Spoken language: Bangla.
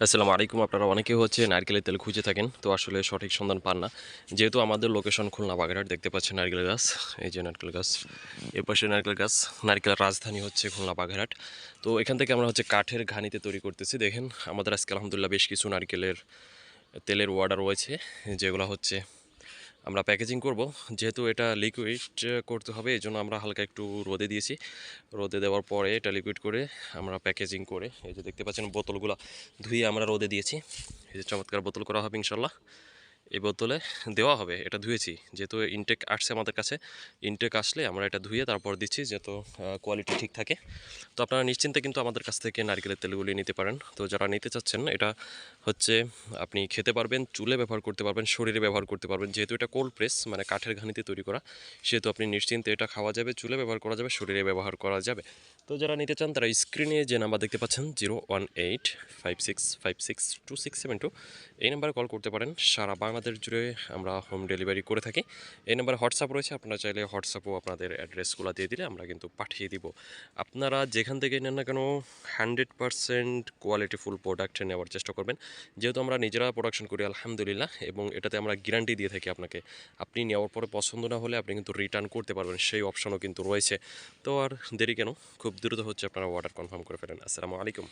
আসসালামু আলাইকুম। আপনারা অনেকেই হচ্ছে নারকেলের তেল খুঁজে থাকেন, তো আসলে সঠিক সন্ধান পান না। যেহেতু আমাদের লোকেশন খুলনা বাগেরহাট, দেখতে পাচ্ছেন নারকেল গাছ, এই যে নারকেল গাছ, এর পাশে নারকেল গাছ। নারকেলের রাজধানী হচ্ছে খুলনা বাগেরহাট। তো এখান থেকে আমরা হচ্ছে কাঠের ঘানিতে তৈরি করতেছি। দেখেন আমাদের আজকে আলহামদুলিল্লাহ বেশ কিছু নারকেলের তেলের অর্ডার রয়েছে, যেগুলো হচ্ছে আমরা প্যাকেজিং করব। যেহেতু এটা লিকুইড করতে হবে, এই জন্য আমরা হালকা একটু রোদে দিয়েছি। রোদে দেওয়ার পরে এটা লিকুইড করে আমরা প্যাকেজিং করে, এই যে দেখতে পাচ্ছেন বোতলগুলো ধুয়ে আমরা রোদে দিয়েছি। এই যে চমৎকার বোতল করা হবে ইনশাল্লাহ। এই বোতলে দেওয়া হবে, এটা ধুয়েছি যেহেতু ইনটেক আসছে আমাদের কাছে। ইনটেক আসলে আমরা এটা ধুয়ে তারপর দিচ্ছি, যেহেতু কোয়ালিটি ঠিক থাকে। তো আপনারা নিশ্চিন্তে কিন্তু আমাদের কাছ থেকে নারকেলের তেলগুলি নিতে পারেন। তো যারা নিতে চাচ্ছেন, এটা হচ্ছে আপনি খেতে পারবেন, চুলে ব্যবহার করতে পারবেন, শরীরে ব্যবহার করতে পারবেন। যেহেতু এটা কোল্ড প্রেস মানে কাঠের ঘানিতে তৈরি করা, সেহেতু আপনি নিশ্চিন্তে এটা খাওয়া যাবে, চুলে ব্যবহার করা যাবে, শরীরে ব্যবহার করা যাবে। তো যারা নিতে চান তারা স্ক্রিনে যে নাম্বার দেখতে পাচ্ছেন 01856562672, এই নাম্বারে কল করতে পারেন। সারা বাংলাদেশ জুড়ে আমরা হোম ডেলিভারি করে থাকি। এই নাম্বারে হোয়াটসঅ্যাপ রয়েছে, আপনারা চাইলে হোয়াটসঅ্যাপও আপনাদের অ্যাড্রেসগুলো দিয়ে দিলে আমরা কিন্তু পাঠিয়ে দিব। আপনারা যেখান থেকে নেন না কেন 100% কোয়ালিটিফুল প্রোডাক্ট নেওয়ার চেষ্টা করবেন। যেহেতু আমরা নিজেরা প্রোডাকশন করি আলহামদুলিল্লাহ, এবং এটাতে আমরা গ্যারান্টি দিয়ে থাকি আপনাকে। আপনি নেওয়ার পরে পছন্দ না হলে আপনি কিন্তু রিটার্ন করতে পারবেন, সেই অপশনও কিন্তু রয়েছে। তো আর দেরি কেন, খুব দ্রুত হচ্ছে আপনারা অর্ডার কনফার্ম করে ফেলেন। আসসালামু আলাইকুম।